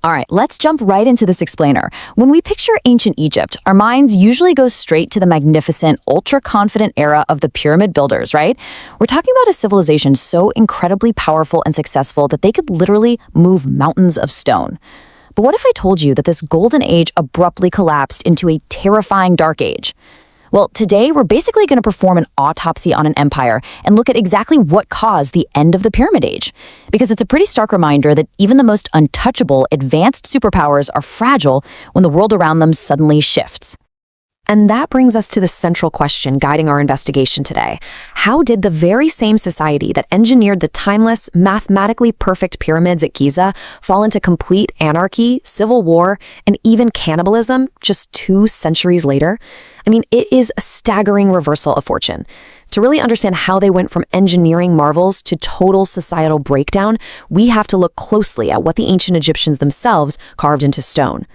All right, let's jump right into this explainer. When we picture ancient Egypt, our minds usually go straight to the magnificent, ultra-confident era of the pyramid builders, right? We're talking about a civilization so incredibly powerful and successful that they could literally move mountains of stone. But what if I told you that this golden age abruptly collapsed into a terrifying dark age? Well, today we're basically going to perform an autopsy on an empire and look at exactly what caused the end of the Pyramid Age. Because it's a pretty stark reminder that even the most untouchable, advanced superpowers are fragile when the world around them suddenly shifts. And that brings us to the central question guiding our investigation today. How did the very same society that engineered the timeless, mathematically perfect pyramids at Giza fall into complete anarchy, civil war, and even cannibalism just 2 centuries later? I mean, it is a staggering reversal of fortune. To really understand how they went from engineering marvels to total societal breakdown, we have to look closely at what the ancient Egyptians themselves carved into stone.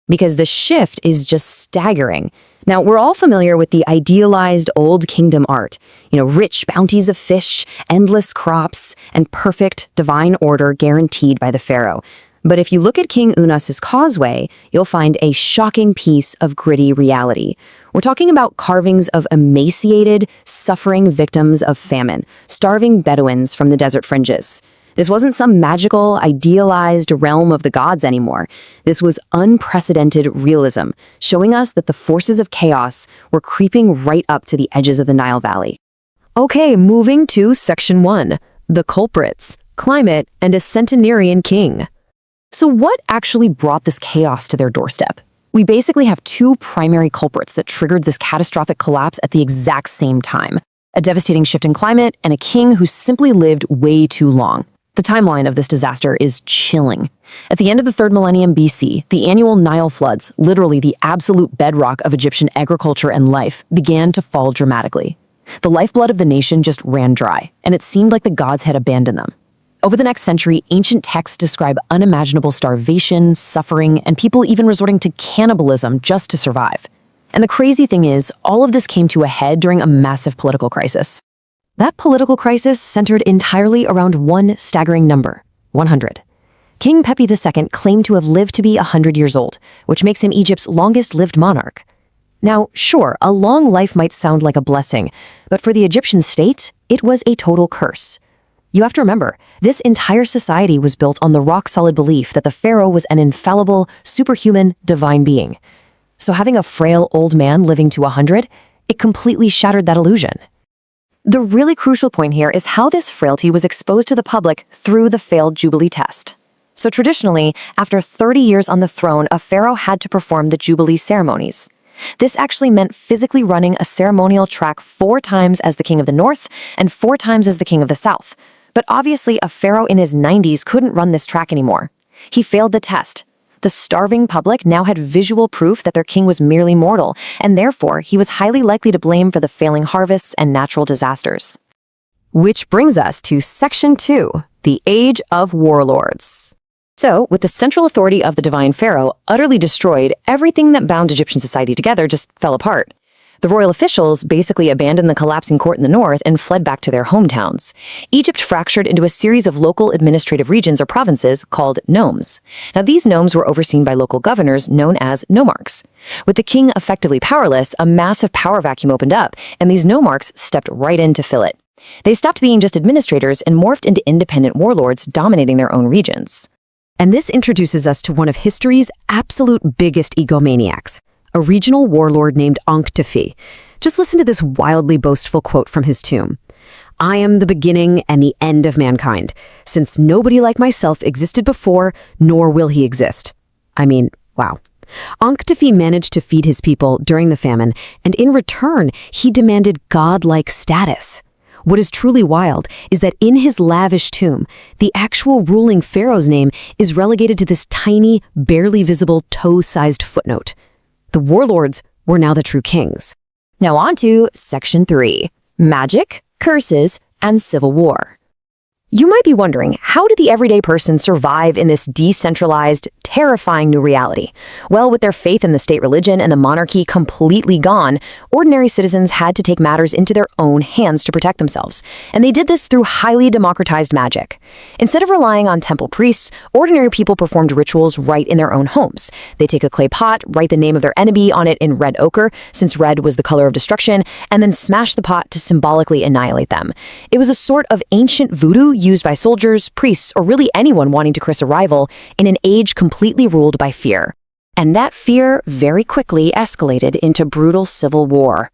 Because the shift is just staggering. Now, we're all familiar with the idealized Old Kingdom art. Rich bounties of fish, endless crops, and perfect divine order guaranteed by the pharaoh. But if you look at King Unas's causeway, you'll find a shocking piece of gritty reality. We're talking about carvings of emaciated, suffering victims of famine, starving Bedouins from the desert fringes. This wasn't some magical, idealized realm of the gods anymore. This was unprecedented realism, showing us that the forces of chaos were creeping right up to the edges of the Nile Valley. Okay, moving to Section 1, the culprits, climate, and a centenarian king. So what actually brought this chaos to their doorstep? We basically have 2 primary culprits that triggered this catastrophic collapse at the exact same time: a devastating shift in climate and a king who simply lived way too long. The timeline of this disaster is chilling. At the end of the 3rd millennium BC, the annual Nile floods, literally the absolute bedrock of Egyptian agriculture and life, began to fall dramatically. The lifeblood of the nation just ran dry, and it seemed like the gods had abandoned them. Over the next century, ancient texts describe unimaginable starvation, suffering, and people even resorting to cannibalism just to survive. And the crazy thing is, all of this came to a head during a massive political crisis. That political crisis centered entirely around one staggering number: 100. King Pepi II claimed to have lived to be 100 years old, which makes him Egypt's longest-lived monarch. Now, sure, a long life might sound like a blessing, but for the Egyptian state, it was a total curse. You have to remember, this entire society was built on the rock-solid belief that the pharaoh was an infallible, superhuman, divine being. So having a frail old man living to 100, it completely shattered that illusion. The really crucial point here is how this frailty was exposed to the public through the failed Jubilee test. So traditionally, after 30 years on the throne, a pharaoh had to perform the Jubilee ceremonies. This actually meant physically running a ceremonial track 4 times as the king of the north and 4 times as the king of the south. But obviously, a pharaoh in his 90s couldn't run this track anymore. He failed the test. The starving public now had visual proof that their king was merely mortal, and therefore he was highly likely to blame for the failing harvests and natural disasters. Which brings us to Section 2, the Age of Warlords. So, with the central authority of the divine pharaoh utterly destroyed, everything that bound Egyptian society together just fell apart. The royal officials basically abandoned the collapsing court in the north and fled back to their hometowns. Egypt fractured into a series of local administrative regions or provinces called nomes. Now, these nomes were overseen by local governors known as nomarchs. With the king effectively powerless, a massive power vacuum opened up, and these nomarchs stepped right in to fill it. They stopped being just administrators and morphed into independent warlords dominating their own regions. And this introduces us to one of history's absolute biggest egomaniacs, a regional warlord named Ankh-Tfi. Just listen to this wildly boastful quote from his tomb. "I am the beginning and the end of mankind, since nobody like myself existed before, nor will he exist." I mean, wow. Ankh-Tfi managed to feed his people during the famine, and in return, he demanded godlike status. What is truly wild is that in his lavish tomb, the actual ruling pharaoh's name is relegated to this tiny, barely visible toe-sized footnote. The warlords were now the true kings. Now on to Section 3, Magic, Curses, and Civil War. You might be wondering, how did the everyday person survive in this decentralized, terrifying new reality. Well, with their faith in the state religion and the monarchy completely gone, ordinary citizens had to take matters into their own hands to protect themselves. And they did this through highly democratized magic. Instead of relying on temple priests, ordinary people performed rituals right in their own homes. They take a clay pot, write the name of their enemy on it in red ochre, since red was the color of destruction, and then smash the pot to symbolically annihilate them. It was a sort of ancient voodoo used by soldiers, priests, or really anyone wanting to curse a rival in an age completely ruled by fear. And that fear very quickly escalated into brutal civil war.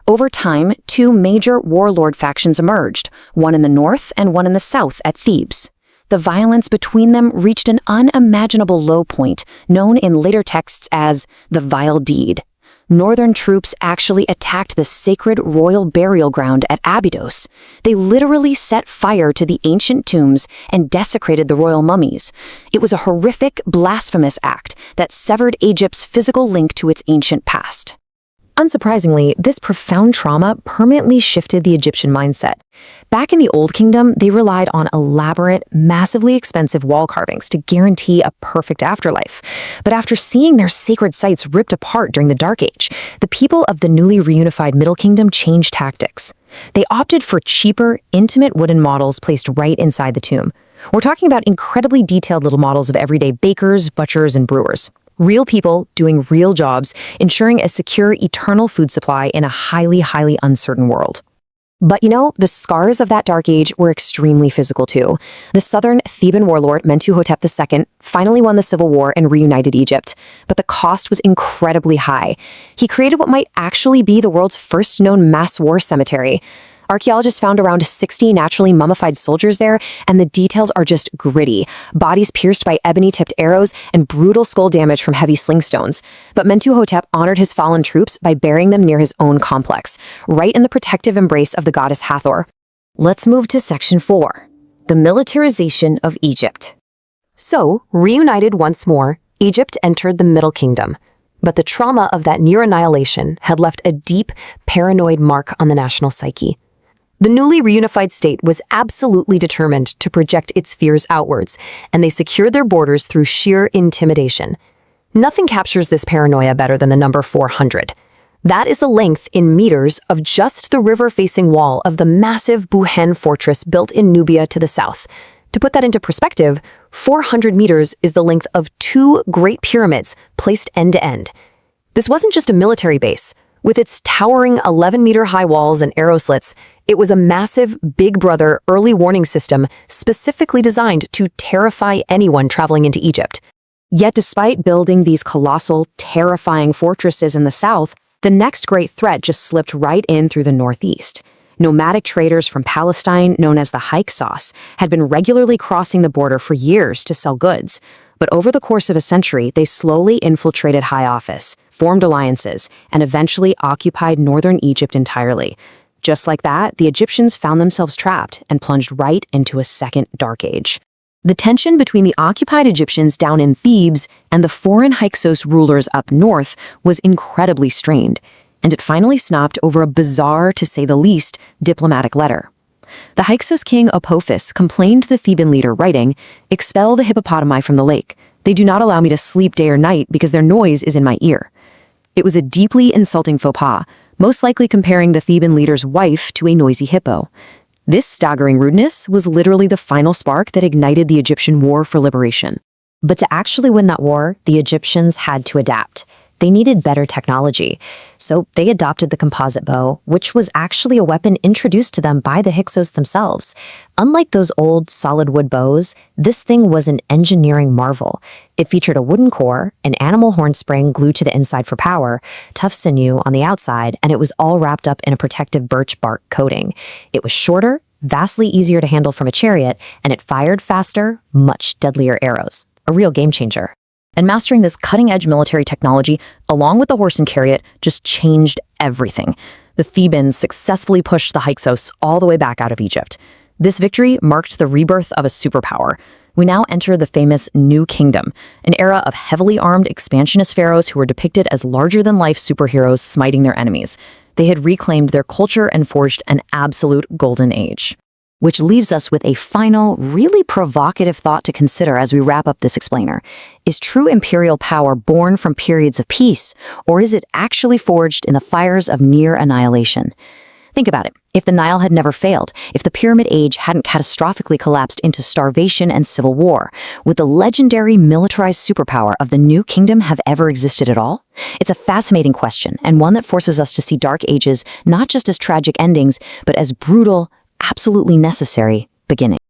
Over time, two major warlord factions emerged, one in the north and one in the south at Thebes. The violence between them reached an unimaginable low point, known in later texts as the Vile Deed. Northern troops actually attacked the sacred royal burial ground at Abydos. They literally set fire to the ancient tombs and desecrated the royal mummies. It was a horrific, blasphemous act that severed Egypt's physical link to its ancient past. Unsurprisingly, this profound trauma permanently shifted the Egyptian mindset. Back in the Old Kingdom, they relied on elaborate, massively expensive wall carvings to guarantee a perfect afterlife. But after seeing their sacred sites ripped apart during the Dark Age, the people of the newly reunified Middle Kingdom changed tactics. They opted for cheaper, intimate wooden models placed right inside the tomb. We're talking about incredibly detailed little models of everyday bakers, butchers, and brewers. Real people doing real jobs, ensuring a secure, eternal food supply in a highly, highly uncertain world. But the scars of that Dark Age were extremely physical too. The southern Theban warlord Mentuhotep II finally won the civil war and reunited Egypt, but the cost was incredibly high. He created what might actually be the world's first known mass war cemetery. Archaeologists found around 60 naturally mummified soldiers there, and the details are just gritty. Bodies pierced by ebony-tipped arrows and brutal skull damage from heavy slingstones. But Mentuhotep honored his fallen troops by burying them near his own complex, right in the protective embrace of the goddess Hathor. Let's move to Section 4, the militarization of Egypt. So, reunited once more, Egypt entered the Middle Kingdom. But the trauma of that near annihilation had left a deep, paranoid mark on the national psyche. The newly reunified state was absolutely determined to project its fears outwards, and they secured their borders through sheer intimidation. Nothing captures this paranoia better than the number 400. That is the length in meters of just the river-facing wall of the massive Buhen fortress built in Nubia to the south. To put that into perspective, 400 meters is the length of two Great Pyramids placed end to end. This wasn't just a military base. With its towering 11-meter-high walls and arrow slits, it was a massive Big Brother early warning system specifically designed to terrify anyone traveling into Egypt. Yet despite building these colossal, terrifying fortresses in the south, the next great threat just slipped right in through the northeast. Nomadic traders from Palestine, known as the Hyksos, had been regularly crossing the border for years to sell goods. But over the course of a century, they slowly infiltrated high office, formed alliances, and eventually occupied northern Egypt entirely. Just like that, the Egyptians found themselves trapped and plunged right into a second Dark Age. The tension between the occupied Egyptians down in Thebes and the foreign Hyksos rulers up north was incredibly strained, and it finally snapped over a bizarre, to say the least, diplomatic letter. The Hyksos king Apophis complained to the Theban leader, writing, "Expel the hippopotami from the lake. They do not allow me to sleep day or night because their noise is in my ear." It was a deeply insulting faux pas, most likely comparing the Theban leader's wife to a noisy hippo. This staggering rudeness was literally the final spark that ignited the Egyptian war for liberation. But to actually win that war, the Egyptians had to adapt. They needed better technology, so they adopted the composite bow, which was actually a weapon introduced to them by the Hyksos themselves. Unlike those old solid wood bows, this thing was an engineering marvel. It featured a wooden core, an animal horn spring glued to the inside for power, tough sinew on the outside, and it was all wrapped up in a protective birch bark coating. It was shorter, vastly easier to handle from a chariot, and it fired faster, much deadlier arrows. A real game changer. And mastering this cutting-edge military technology, along with the horse and chariot, just changed everything. The Thebans successfully pushed the Hyksos all the way back out of Egypt. This victory marked the rebirth of a superpower. We now enter the famous New Kingdom, an era of heavily armed expansionist pharaohs who were depicted as larger-than-life superheroes smiting their enemies. They had reclaimed their culture and forged an absolute golden age. Which leaves us with a final, really provocative thought to consider as we wrap up this explainer. Is true imperial power born from periods of peace, or is it actually forged in the fires of near annihilation? Think about it. If the Nile had never failed, if the Pyramid Age hadn't catastrophically collapsed into starvation and civil war, would the legendary militarized superpower of the New Kingdom have ever existed at all? It's a fascinating question, and one that forces us to see Dark Ages not just as tragic endings, but as brutal, absolutely necessary beginnings.